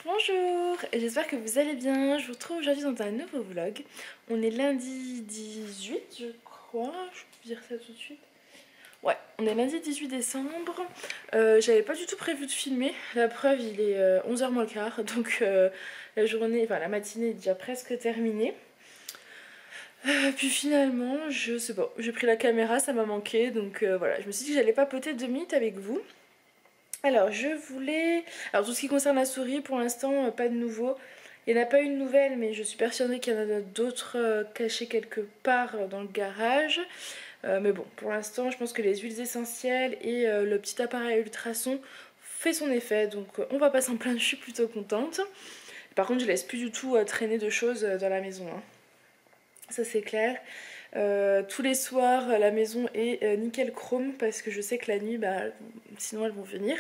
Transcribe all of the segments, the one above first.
Bonjour, j'espère que vous allez bien. Je vous retrouve aujourd'hui dans un nouveau vlog. On est lundi 18 je crois, je peux dire ça tout de suite. Ouais, on est lundi 18 décembre. J'avais pas du tout prévu de filmer. La preuve, il est 11h moins le quart, donc la journée, enfin la matinée est déjà presque terminée. Puis finalement, je sais pas, j'ai pris la caméra, ça m'a manqué, donc voilà, je me suis dit que j'allais papoter 2 minutes avec vous. Alors je voulais... Alors tout ce qui concerne la souris, pour l'instant, pas de nouveau. Il n'y en a pas une nouvelle, mais je suis persuadée qu'il y en a d'autres cachées quelque part dans le garage. Mais bon, pour l'instant, je pense que les huiles essentielles et le petit appareil ultrason fait son effet. Donc on va pas s'en plaindre, je suis plutôt contente. Par contre, je laisse plus du tout traîner de choses dans la maison, hein. Ça c'est clair. Tous les soirs, la maison est nickel chrome parce que je sais que la nuit, bah, sinon elles vont venir.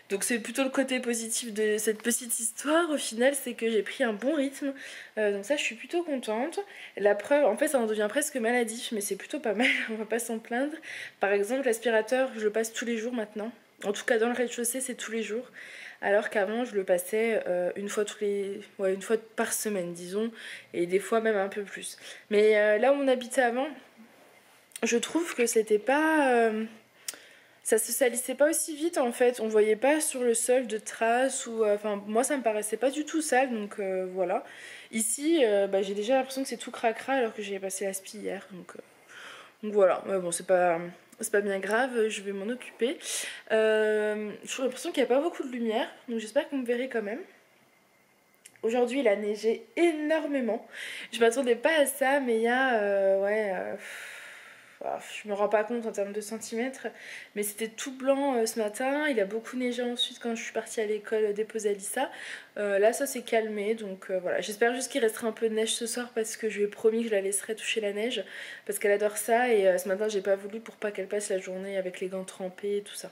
Donc c'est plutôt le côté positif de cette petite histoire au final, c'est que j'ai pris un bon rythme. Donc ça, je suis plutôt contente. La preuve, en fait, ça en devient presque maladif, mais c'est plutôt pas mal, on va pas s'en plaindre. Par exemple, l'aspirateur, je le passe tous les jours maintenant. En tout cas, dans le rez-de-chaussée, c'est tous les jours. Alors qu'avant, je le passais une fois une fois par semaine, disons, et des fois même un peu plus. Mais là où on habitait avant, je trouve que c'était pas... ça se salissait pas aussi vite en fait, on voyait pas sur le sol de traces ou... Enfin, moi ça me paraissait pas du tout sale, donc voilà. Ici, bah, j'ai déjà l'impression que c'est tout cracra alors que j'ai passé l'aspi hier, donc voilà. Mais bon, c'est pas bien grave, je vais m'en occuper. J'ai l'impression qu'il n'y a pas beaucoup de lumière, donc j'espère que vous me verrez quand même. Aujourd'hui, il a neigé énormément. Je m'attendais pas à ça, mais il y a... je me rends pas compte en termes de centimètres, mais c'était tout blanc ce matin. Il a beaucoup neigé ensuite quand je suis partie à l'école déposer Alissa. Là, ça s'est calmé, donc voilà. J'espère juste qu'il restera un peu de neige ce soir parce que je lui ai promis que je la laisserai toucher la neige parce qu'elle adore ça. Et ce matin, j'ai pas voulu pour pas qu'elle passe la journée avec les gants trempés et tout ça.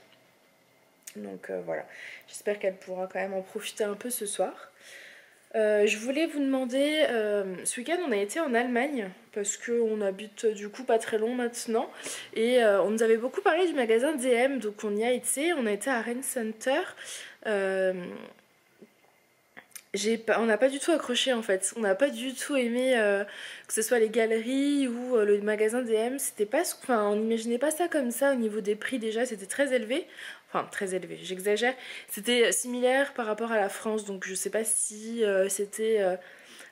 Donc voilà. J'espère qu'elle pourra quand même en profiter un peu ce soir. Je voulais vous demander, ce week-end on a été en Allemagne parce qu'on habite du coup pas très loin maintenant et on nous avait beaucoup parlé du magasin DM, donc on y a été, on a été à Rennes Center. Euh, on n'a pas du tout accroché en fait, on n'a pas du tout aimé que ce soit les galeries ou le magasin DM, c'était pas, enfin, on n'imaginait pas ça comme ça au niveau des prix déjà, c'était très élevé, enfin très élevé, j'exagère, c'était similaire par rapport à la France, donc je sais pas si c'était...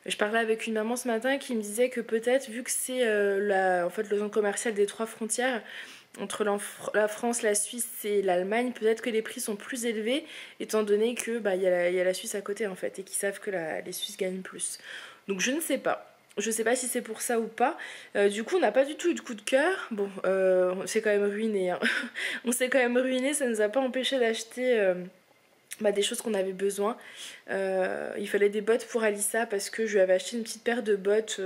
Je parlais avec une maman ce matin qui me disait que peut-être vu que c'est en fait, le zone commerciale des 3 frontières, entre la France, la Suisse et l'Allemagne, peut-être que les prix sont plus élevés étant donné que bah, y a la Suisse à côté en fait et qu'ils savent que les Suisses gagnent plus. Donc je ne sais pas. Je sais pas si c'est pour ça ou pas. Du coup, on n'a pas du tout eu de coup de cœur. Bon, on s'est quand même ruiné, hein. On s'est quand même ruiné, ça ne nous a pas empêché d'acheter des choses qu'on avait besoin. Il fallait des bottes pour Alissa parce que je lui avais acheté une petite paire de bottes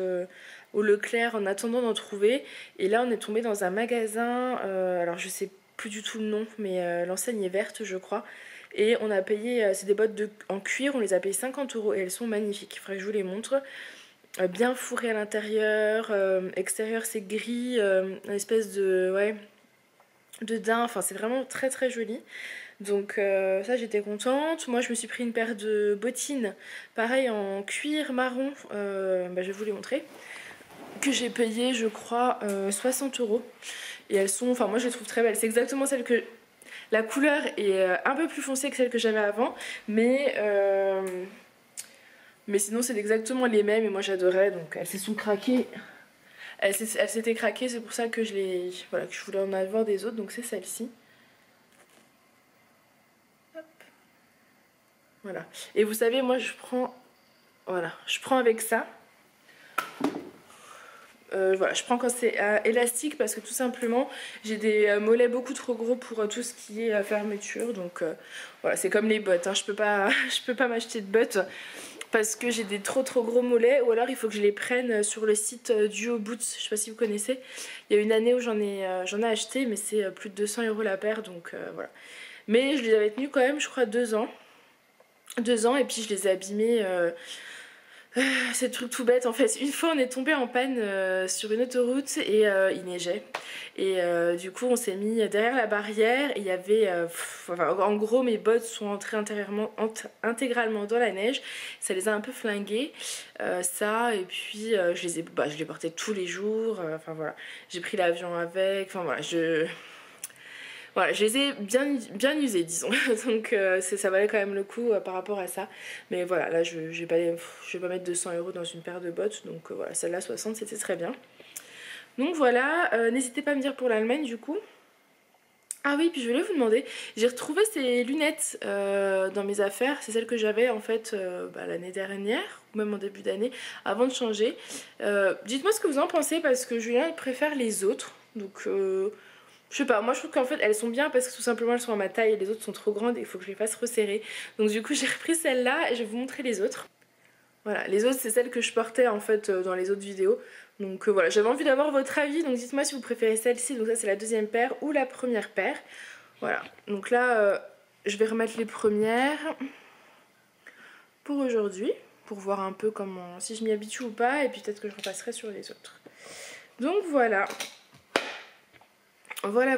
au Leclerc en attendant d'en trouver. Et là, on est tombé dans un magasin, alors je sais plus du tout le nom, mais l'enseigne est verte, je crois. Et on a payé, c'est des bottes en cuir, on les a payées 50 € et elles sont magnifiques. Il faudrait que je vous les montre. Bien fourrées à l'intérieur, extérieur c'est gris, une espèce de, ouais, de daim, enfin c'est vraiment très très joli. Donc ça j'étais contente. Moi je me suis pris une paire de bottines, pareil en cuir marron, je vais vous les montrer, que j'ai payé je crois 60 €. Et elles sont, enfin moi je les trouve très belles, c'est exactement celle que... La couleur est un peu plus foncée que celle que j'avais avant, mais sinon c'est exactement les mêmes et moi j'adorais, donc elles se sont craquées. Elles s'étaient craquées, c'est pour ça que voilà, que je voulais en avoir des autres, donc c'est celle-ci. Voilà. Et vous savez, moi je prends... Voilà, je prends avec ça. Voilà, je prends quand c'est élastique parce que tout simplement j'ai des mollets beaucoup trop gros pour tout ce qui est fermeture. Donc voilà, c'est comme les bottes, hein. Je peux pas m'acheter de bottes parce que j'ai des trop gros mollets, ou alors il faut que je les prenne sur le site Duo Boots. Je sais pas si vous connaissez. Il y a une année où j'en ai acheté, mais c'est plus de 200 € la paire, donc voilà. Mais je les avais tenus quand même, je crois, 2 ans. 2 ans, et puis je les ai abîmés C'est le truc tout bête en fait. Une fois on est tombé en panne sur une autoroute et il neigeait. Et du coup on s'est mis derrière la barrière et il y avait... enfin, en gros mes bottes sont entrées intégralement dans la neige. Ça les a un peu flinguées. Ça et puis je les portais tous les jours. Enfin voilà. J'ai pris l'avion avec. Enfin voilà. Voilà, je les ai bien usés, disons. Donc ça valait quand même le coup par rapport à ça. Mais voilà, là je vais pas mettre 200 € dans une paire de bottes. Donc voilà, celle-là 60, c'était très bien. Donc voilà, n'hésitez pas à me dire pour l'Allemagne du coup. Ah oui, puis je voulais vous demander, j'ai retrouvé ces lunettes dans mes affaires. C'est celles que j'avais en fait l'année dernière, ou même en début d'année, avant de changer. Dites-moi ce que vous en pensez parce que Julien il préfère les autres. Donc... je sais pas, moi je trouve qu'en fait elles sont bien parce que tout simplement elles sont à ma taille et les autres sont trop grandes et il faut que je les fasse resserrer. Donc du coup j'ai repris celle-là et je vais vous montrer les autres. Voilà, les autres c'est celles que je portais en fait dans les autres vidéos. Donc voilà, j'avais envie d'avoir votre avis, donc dites-moi si vous préférez celle-ci, donc ça c'est la deuxième paire ou la première paire. Voilà, donc là je vais remettre les premières pour aujourd'hui, pour voir un peu comment, si je m'y habitue ou pas, et puis peut-être que je repasserai sur les autres. Donc voilà. Voilà,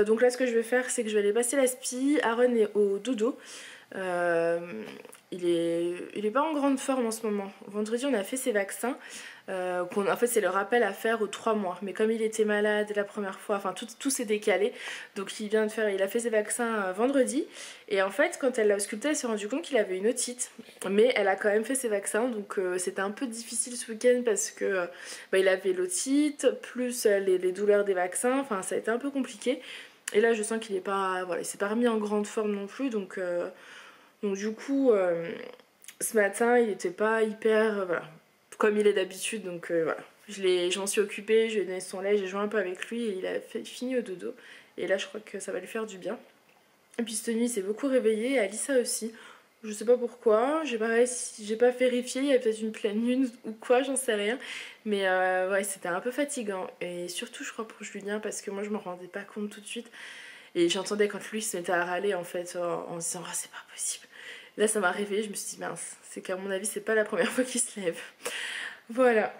donc là ce que je vais faire c'est que je vais aller passer la spie. Aaron est au dodo. Il est pas en grande forme en ce moment. Vendredi on a fait ses vaccins. En fait c'est le rappel à faire aux 3 mois. Mais comme il était malade la première fois, enfin tout s'est décalé. Donc il a fait ses vaccins vendredi. Et en fait quand elle l'a ausculté elle s'est rendu compte qu'il avait une otite. Mais elle a quand même fait ses vaccins. Donc c'était un peu difficile ce week-end parce que il avait l'otite, plus les douleurs des vaccins. Enfin ça a été un peu compliqué. Et là je sens qu'il est pas. Voilà, il s'est pas remis en grande forme non plus. Donc du coup, ce matin, il était pas hyper... voilà, comme il est d'habitude, donc voilà. Je m'en suis occupée, je lui ai donné son lait, j'ai joué un peu avec lui et il a fini au dodo. Et là, je crois que ça va lui faire du bien. Et puis cette nuit, il s'est beaucoup réveillé, et Alissa aussi. Je sais pas pourquoi, j'ai pas vérifié, il y a peut-être une pleine lune ou quoi, j'en sais rien. Mais ouais, c'était un peu fatigant. Et surtout, je crois, pour Julien, parce que moi, je m'en rendais pas compte tout de suite. Et j'entendais quand lui se mettait à râler en fait en se disant oh, c'est pas possible. Là ça m'a réveillée, je me suis dit mince, c'est qu'à mon avis c'est pas la première fois qu'il se lève. Voilà.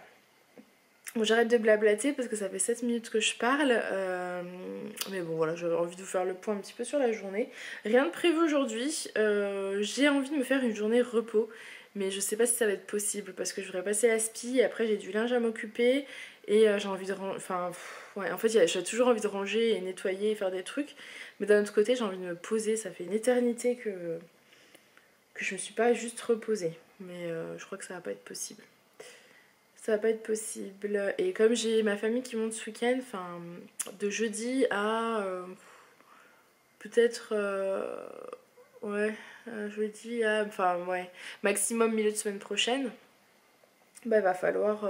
Bon j'arrête de blablater parce que ça fait 7 minutes que je parle. Mais bon voilà, j'avais envie de vous faire le point un petit peu sur la journée. Rien de prévu aujourd'hui. J'ai envie de me faire une journée repos. Mais je sais pas si ça va être possible parce que je voudrais passer la spi et après j'ai du linge à m'occuper. Et j'ai envie de ranger, enfin ouais, en fait j'ai toujours envie de ranger et nettoyer et faire des trucs. Mais d'un autre côté j'ai envie de me poser, ça fait une éternité que je me suis pas juste reposée. Mais je crois que ça va pas être possible. Ça va pas être possible. Et comme j'ai ma famille qui monte ce week-end, enfin de jeudi à peut-être ouais jeudi à enfin ouais maximum milieu de semaine prochaine, bah il va falloir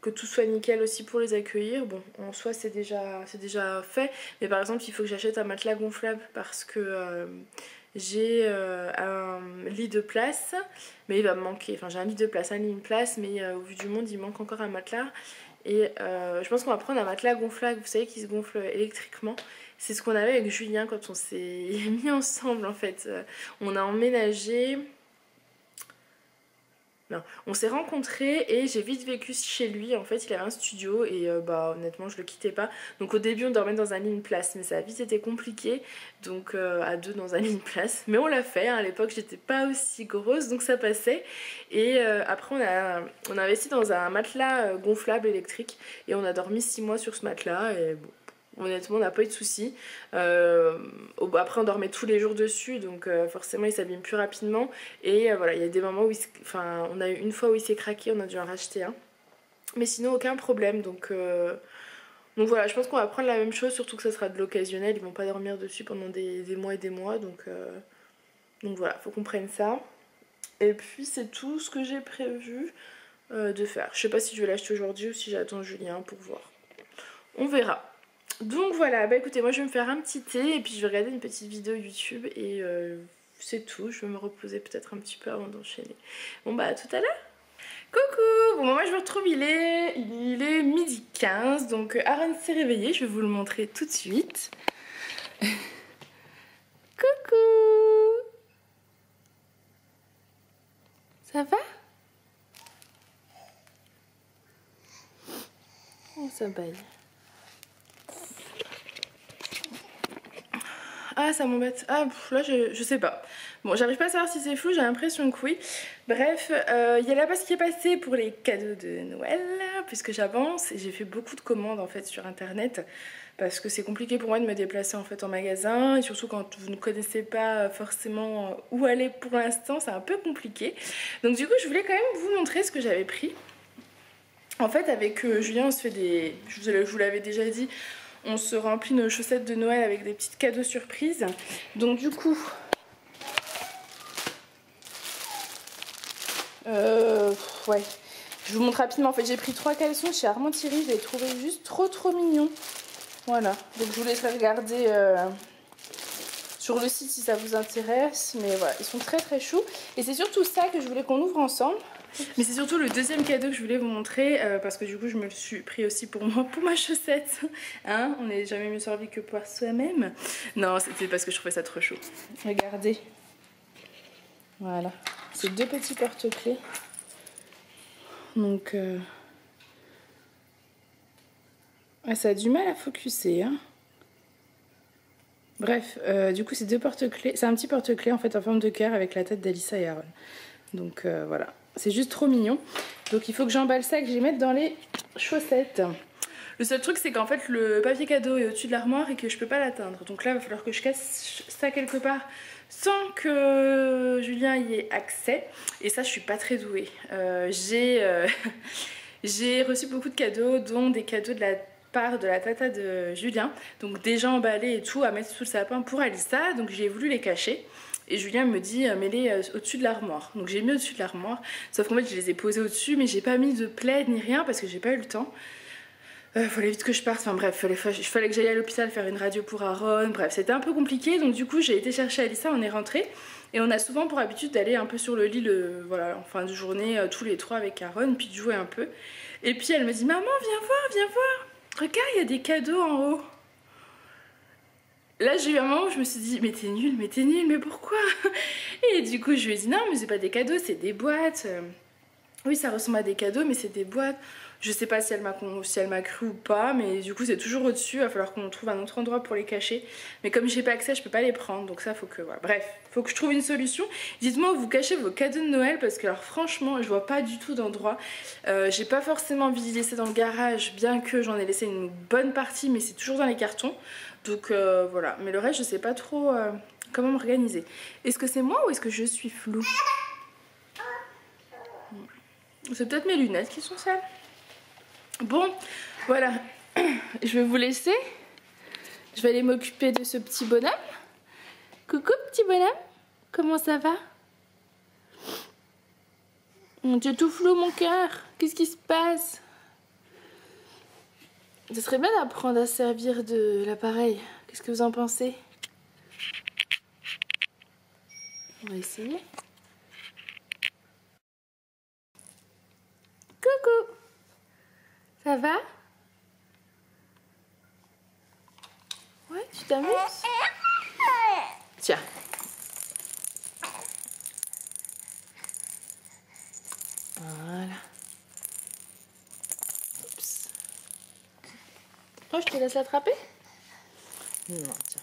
que tout soit nickel aussi pour les accueillir. Bon, en soi c'est déjà fait, mais par exemple il faut que j'achète un matelas gonflable parce que j'ai un lit de place, mais il va me manquer. Enfin j'ai un lit de place, un lit de place, mais au vu du monde il manque encore un matelas. Et je pense qu'on va prendre un matelas gonflable, vous savez, qui se gonfle électriquement. C'est ce qu'on avait avec Julien quand on s'est mis ensemble en fait. On a emménagé... Non, on s'est rencontrés et j'ai vite vécu chez lui. En fait, il avait un studio et bah honnêtement, je le quittais pas. Donc au début, on dormait dans un lit de place, mais ça a vite été compliqué. Donc à deux dans un lit de place. Mais on l'a fait. Hein. À l'époque, j'étais pas aussi grosse, donc ça passait. Et après, on a investi dans un matelas gonflable électrique et on a dormi 6 mois sur ce matelas. Et bon, honnêtement on n'a pas eu de soucis. Après on dormait tous les jours dessus donc forcément il s'abîme plus rapidement et voilà il y a des moments où on a eu une fois où il s'est craqué, on a dû en racheter un, mais sinon aucun problème. Donc voilà, je pense qu'on va prendre la même chose, surtout que ça sera de l'occasionnel, ils vont pas dormir dessus pendant des mois et des mois, donc voilà, faut qu'on prenne ça. Et puis c'est tout ce que j'ai prévu de faire. Je sais pas si je vais l'acheter aujourd'hui ou si j'attends Julien pour voir, on verra. Donc voilà, bah écoutez, moi je vais me faire un petit thé et puis je vais regarder une petite vidéo YouTube et c'est tout. Je vais me reposer peut-être un petit peu avant d'enchaîner. Bon bah à tout à l'heure. Coucou. Bon moi je vous retrouve, il est 12h15, donc Aaron s'est réveillé, je vais vous le montrer tout de suite. Coucou. Ça va? ça baille. Ah, ça m'embête. Ah, là, je sais pas. Bon, j'arrive pas à savoir si c'est flou, j'ai l'impression que oui. Bref, il y a la poste qui est passée pour les cadeaux de Noël, puisque j'avance et j'ai fait beaucoup de commandes en fait sur internet. Parce que c'est compliqué pour moi de me déplacer en fait en magasin. Et surtout quand vous ne connaissez pas forcément où aller pour l'instant, c'est un peu compliqué. Donc du coup, je voulais quand même vous montrer ce que j'avais pris. En fait, avec Julien, on se fait des... Je vous l'avais déjà dit, on se remplit nos chaussettes de Noël avec des petits cadeaux surprises. Donc du coup... ouais, je vous montre rapidement. En fait, j'ai pris 3 caleçons chez Armand Thierry. Je les ai trouvés juste trop mignons. Voilà, donc je vous laisserai regarder sur le site si ça vous intéresse. Mais voilà, ils sont très choux. Et c'est surtout ça que je voulais qu'on ouvre ensemble. Mais c'est surtout le deuxième cadeau que je voulais vous montrer parce que du coup je me le suis pris aussi pour moi, pour ma chaussette. Hein, on n'est jamais mieux servi que par soi-même. Non, c'était parce que je trouvais ça trop chaud. Regardez. Voilà, c'est 2 petits porte-clés. Donc, ah, ça a du mal à focuser. Hein. Bref, du coup c'est 2 porte-clés. C'est un petit porte-clés en fait en forme de cœur avec la tête d'Alissa et Aaron. Donc voilà, c'est juste trop mignon. Donc il faut que j'emballe ça, que je les mette dans les chaussettes. Le seul truc c'est qu'en fait le papier cadeau est au-dessus de l'armoire et que je peux pas l'atteindre. Donc là il va falloir que je casse ça quelque part sans que Julien y ait accès. Et ça je suis pas très douée. J'ai reçu beaucoup de cadeaux, dont des cadeaux de la part de la tata de Julien. Donc déjà emballés et tout à mettre sous le sapin pour Alissa. Donc j'ai voulu les cacher. Et Julien me dit mets-les au-dessus de l'armoire. Donc j'ai mis au-dessus de l'armoire. Sauf qu'en fait je les ai posés au-dessus, mais j'ai pas mis de plaid ni rien parce que j'ai pas eu le temps. Fallait vite que je parte. Enfin bref, fallait que j'aille à l'hôpital faire une radio pour Aaron. Bref, c'était un peu compliqué. Donc du coup j'ai été chercher Alissa, on est rentré. Et on a souvent pour habitude d'aller un peu sur le lit voilà, en fin de journée, tous les 3 avec Aaron, puis de jouer un peu. Et puis elle me dit maman viens voir. Regarde, il y a des cadeaux en haut. Là j'ai eu un moment où je me suis dit mais t'es nulle, mais pourquoi? Et du coup je lui ai dit non mais c'est pas des cadeaux, c'est des boîtes. Oui ça ressemble à des cadeaux mais c'est des boîtes. Je sais pas si elle m'a cru ou pas, mais du coup c'est toujours au-dessus, il va falloir qu'on trouve un autre endroit pour les cacher. Mais comme j'ai pas accès, je peux pas les prendre, donc ça faut que... Voilà. Bref, faut que je trouve une solution. Dites-moi où vous cachez vos cadeaux de Noël, parce que alors franchement, je vois pas du tout d'endroit. J'ai pas forcément envie de les laisser dans le garage, bien que j'en ai laissé une bonne partie, mais c'est toujours dans les cartons. Donc voilà, mais le reste je sais pas trop comment m'organiser. Est-ce que c'est moi ou est-ce que je suis floue? C'est peut-être mes lunettes qui sont sales. Bon, voilà, je vais vous laisser. Je vais aller m'occuper de ce petit bonhomme. Coucou petit bonhomme, comment ça va? T'es tout flou mon cœur, qu'est-ce qui se passe? Ce serait bien d'apprendre à servir de l'appareil. Qu'est-ce que vous en pensez? On va essayer. Coucou, ça va? Ouais, tu t'amuses? Tiens. Voilà. Oups. Oh, je te laisse l'attraper? Non, tiens.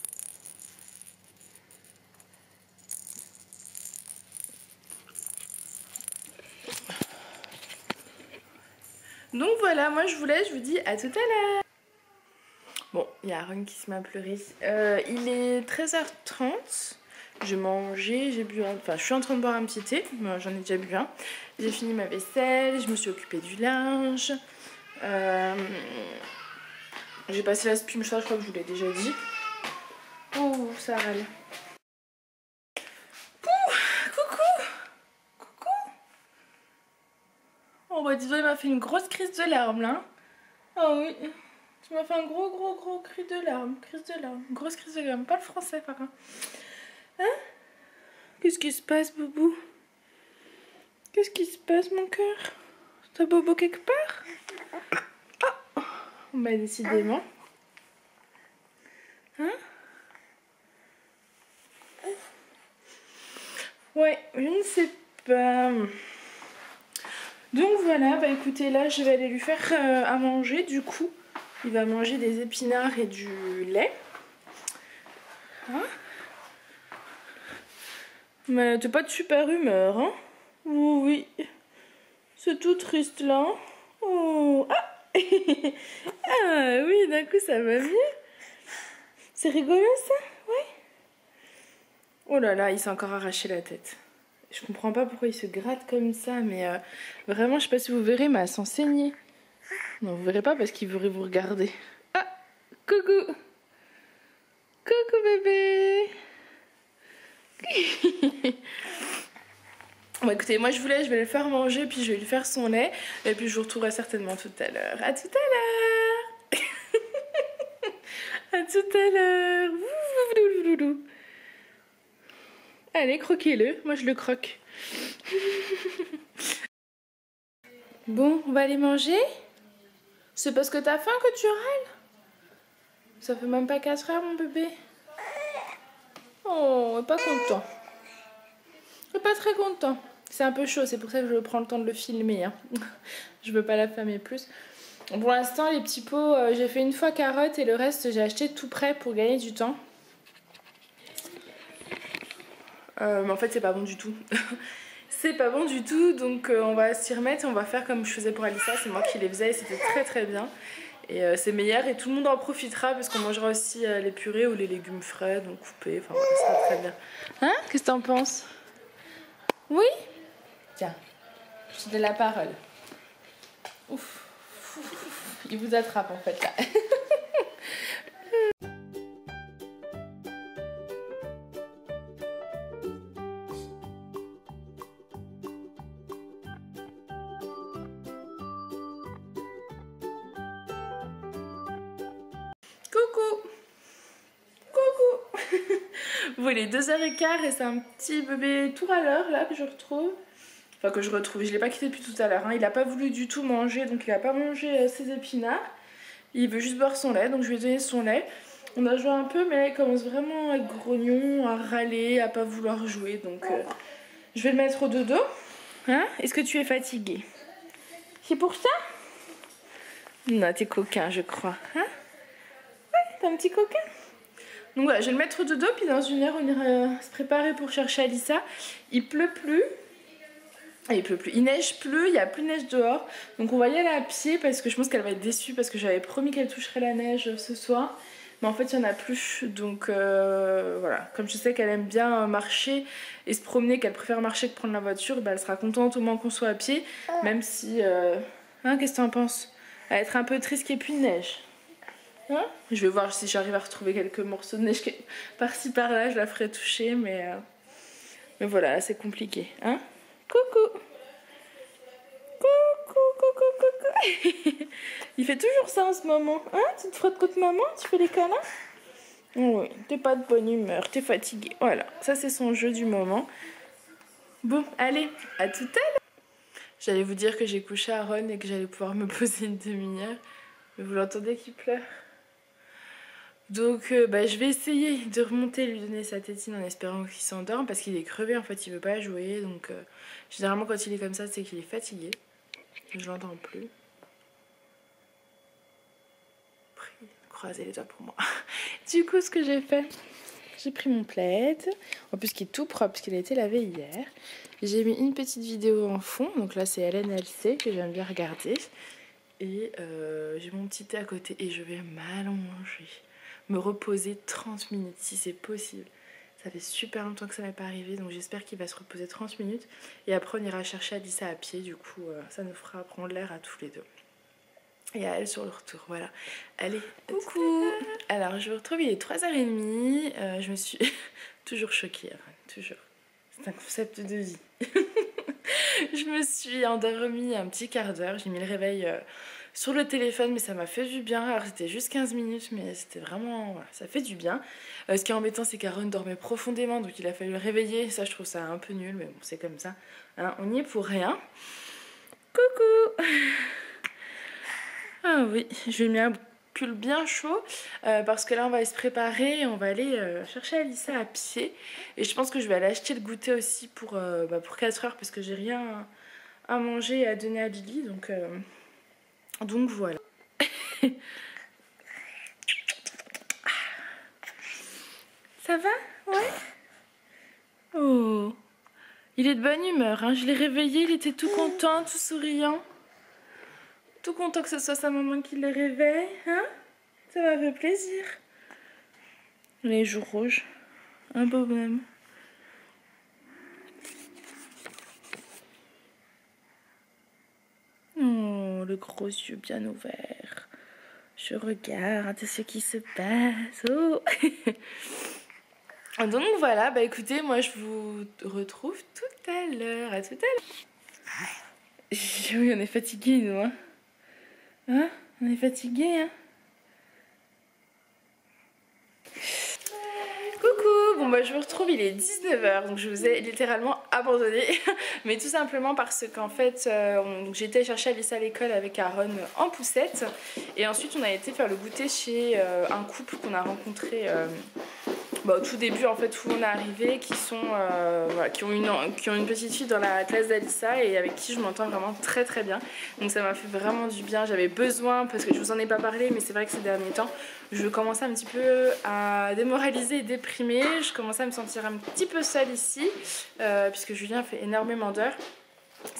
Donc voilà, moi je vous laisse, je vous dis à tout à l'heure. Bon, il y a Aaron qui se met à pleurer. Il est 13h30. J'ai mangé, j'ai bu un... Enfin, je suis en train de boire un petit thé. J'en ai déjà bu un. J'ai fini ma vaisselle, je me suis occupée du linge. J'ai passé la spume, ça je crois que je vous l'ai déjà dit. Oh, ça râle. Oh bah dis donc, il m'a fait une grosse crise de larmes là. Ah oui, tu m'as fait un gros cri de larmes. Crise de larmes, grosse crise de larmes. Pas le français par contre. Hein? Qu'est-ce qui se passe Boubou? Qu'est-ce qui se passe mon cœur? T'as bobo quelque part? Oh, bah décidément. Hein? Ouais, je ne sais pas. Donc voilà, bah écoutez, là je vais aller lui faire à manger du coup. Il va manger des épinards et du lait. Hein? Mais t'es pas de super humeur, hein? Oh, oui. C'est tout triste là. Oh. Ah. Ah oui, d'un coup ça va mieux. C'est rigolo ça? Oui. Oh là là, il s'est encore arraché la tête. Je comprends pas pourquoi il se gratte comme ça, mais vraiment, je sais pas si vous verrez, mais elle s'en saignait. Non, vous verrez pas parce qu'il voudrait vous regarder. Ah, coucou. Coucou bébé. Bon écoutez, moi je vous laisse, je vais le faire manger, puis je vais lui faire son lait, et puis je vous retrouverai certainement tout à l'heure. À tout à l'heure. À tout à l'heure. Allez, croquez-le, moi je le croque. Bon, on va aller manger? C'est parce que t'as faim que tu râles? Ça fait même pas 4 heures mon bébé. Oh, il est pas content. Il est pas très content. C'est un peu chaud, c'est pour ça que je prends le temps de le filmer. Hein. Je veux pas l'affamer plus. Pour l'instant, les petits pots, j'ai fait une fois carottes et le reste, j'ai acheté tout prêt pour gagner du temps. Mais en fait, c'est pas bon du tout. C'est pas bon du tout, donc on va s'y remettre. On va faire comme je faisais pour Alissa. C'est moi qui les faisais et c'était très très bien. Et c'est meilleur et tout le monde en profitera parce qu'on mangera aussi les purées ou les légumes frais, donc coupés. Enfin, ça sera très bien. Hein? Qu'est-ce que t'en penses? Oui? Tiens, je te donne la parole. Ouf. Il vous attrape en fait là. Coucou. Coucou. Bon, il est 2h15 et c'est un petit bébé tout à l'heure là que je retrouve. Enfin que je retrouve, je l'ai pas quitté depuis tout à l'heure. Hein. Il a pas voulu du tout manger, donc il a pas mangé ses épinards. Il veut juste boire son lait, donc je lui ai donné son lait. On a joué un peu, mais là il commence vraiment à être grognon, à râler, à pas vouloir jouer. Donc je vais le mettre au dodo. Hein? Est-ce que tu es fatigué? C'est pour ça? Non, t'es coquin, je crois. Hein? Ouais, t'es un petit coquin. Donc voilà, je vais le mettre au dodo, puis dans 1 heure, on ira se préparer pour chercher Alissa. Il pleut plus. Il pleut plus, il neige plus, il n'y a plus de neige dehors. Donc on va y aller à pied parce que je pense qu'elle va être déçue parce que j'avais promis qu'elle toucherait la neige ce soir. Mais en fait il n'y en a plus. Donc voilà, comme je sais qu'elle aime bien marcher et se promener, qu'elle préfère marcher que prendre la voiture, bah, elle sera contente au moins qu'on soit à pied. Même si... Hein, qu'est-ce que t'en penses? Elle va être un peu triste qu'il n'y ait plus de neige. Hein? Je vais voir si j'arrive à retrouver quelques morceaux de neige par-ci par-là, je la ferai toucher. Mais voilà, c'est compliqué. Hein? Coucou. Coucou, coucou, coucou. Il fait toujours ça en ce moment. Hein? Tu te frottes contre maman? Tu fais les câlins? Oui, t'es pas de bonne humeur, t'es fatiguée. Voilà, ça c'est son jeu du moment. Bon, allez, à tout à l'heure. J'allais vous dire que j'ai couché Aaron et que j'allais pouvoir me poser une demi-heure. Mais vous l'entendez qui pleure? Donc je vais essayer de remonter, lui donner sa tétine en espérant qu'il s'endorme parce qu'il est crevé en fait, il veut pas jouer. Donc généralement quand il est comme ça c'est qu'il est fatigué. Je l'entends plus. Croisez les doigts pour moi. Du coup ce que j'ai fait, j'ai pris mon plaid, en plus qui est tout propre parce qu'il a été lavé hier. J'ai mis une petite vidéo en fond, donc là c'est LNLC que j'aime bien regarder. Et j'ai mon petit thé à côté et je vais m'allonger. Me reposer 30 minutes si c'est possible. Ça fait super longtemps que ça m'est pas arrivé, donc j'espère qu'il va se reposer 30 minutes. Et après on ira chercher Alissa à pied, du coup ça nous fera prendre l'air à tous les deux. Et à elle sur le retour, voilà. Allez, coucou. Alors je vous retrouve, il est 3h30. Je me suis toujours choquée, toujours. C'est un concept de vie. Je me suis endormie un petit quart d'heure, j'ai mis le réveil sur le téléphone mais ça m'a fait du bien. Alors c'était juste 15 minutes mais c'était vraiment... Voilà, ça fait du bien. Ce qui est embêtant c'est qu'Aaron dormait profondément donc il a fallu le réveiller. Ça je trouve ça un peu nul mais bon c'est comme ça. Hein, on n'y est pour rien. Coucou. Ah oui, je lui ai mis un pull bien chaud parce que là on va se préparer et on va aller chercher Alissa à pied. Et je pense que je vais aller acheter le goûter aussi pour 4 heures parce que j'ai rien à manger et à donner à Lily. Donc voilà. Ça va? Ouais. Oh. Il est de bonne humeur, hein. Je l'ai réveillé, il était tout content, tout souriant. Tout content que ce soit sa maman qui le réveille, hein? Ça m'a fait plaisir. Les joues rouges. Un beau bonhomme. Oh, le gros yeux bien ouverts. Je regarde ce qui se passe. Oh. Donc voilà, bah écoutez, moi je vous retrouve tout à l'heure. À tout à l'heure. Oui, on est fatigué nous, hein. Hein? On est fatigué, hein. Coucou, bon bah je vous retrouve, il est 19 h, donc je vous ai littéralement abandonné. Mais tout simplement parce qu'en fait, j'étais chercher Alissa à l'école avec Aaron en poussette. Et ensuite on a été faire le goûter chez un couple qu'on a rencontré au tout début en fait, où on est arrivé, voilà, qui ont une petite fille dans la classe d'Alissa et avec qui je m'entends vraiment très très bien. Donc ça m'a fait vraiment du bien, j'avais besoin, parce que je vous en ai pas parlé, mais c'est vrai que ces derniers temps je commençais un petit peu à démoraliser et déprimer. Je commençais à me sentir un petit peu seule ici, puisque Julien fait énormément d'heures.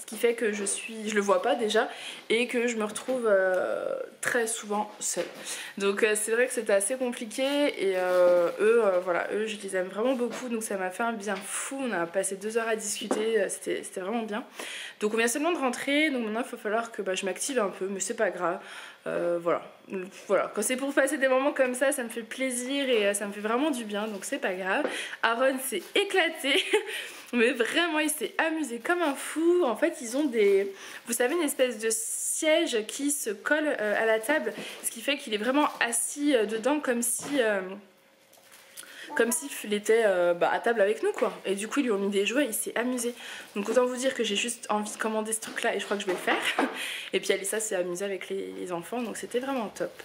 Ce qui fait que je le vois pas déjà et que je me retrouve très souvent seule. Donc c'est vrai que c'était assez compliqué et voilà, eux je les aime vraiment beaucoup, donc ça m'a fait un bien fou. On a passé 2 heures à discuter, c'était vraiment bien. Donc on vient seulement de rentrer, donc maintenant il va falloir que je m'active un peu, mais c'est pas grave. Voilà, quand c'est pour passer des moments comme ça me fait plaisir et ça me fait vraiment du bien, donc c'est pas grave. Aaron s'est éclaté. Mais vraiment il s'est amusé comme un fou. En fait ils ont vous savez, une espèce de siège qui se colle à la table, ce qui fait qu'il est vraiment assis dedans comme si il était à table avec nous quoi. Et du coup ils lui ont mis des jouets, il s'est amusé. Donc autant vous dire que j'ai juste envie de commander ce truc là et je crois que je vais le faire. Et puis Alissa s'est amusée avec les enfants, donc c'était vraiment top.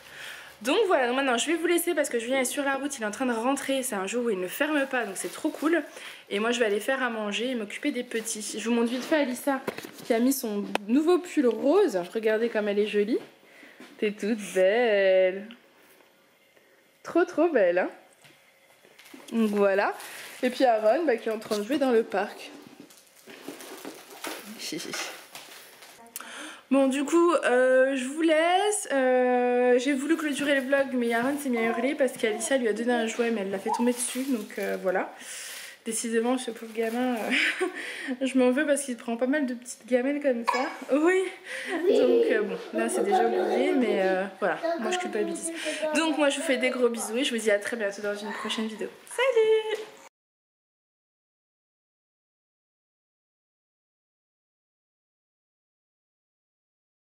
Donc voilà, donc maintenant je vais vous laisser parce que Julien est sur la route, il est en train de rentrer, c'est un jour où il ne ferme pas, donc c'est trop cool. Et moi je vais aller faire à manger et m'occuper des petits. Je vous montre vite fait Alissa qui a mis son nouveau pull rose, regardez comme elle est jolie. T'es toute belle. Trop trop belle, hein. Donc voilà. Et puis Aaron qui est en train de jouer dans le parc. Bon du coup je vous laisse, j'ai voulu clôturer le vlog mais Aaron s'est mis à hurler parce qu'Alissa lui a donné un jouet mais elle l'a fait tomber dessus, donc voilà. Décidément ce pauvre gamin, je m'en veux parce qu'il prend pas mal de petites gamelles comme ça. Oui. Donc bon là c'est déjà oublié mais voilà, moi je culpabilise. Donc moi je vous fais des gros bisous et je vous dis à très bientôt dans une prochaine vidéo. Salut!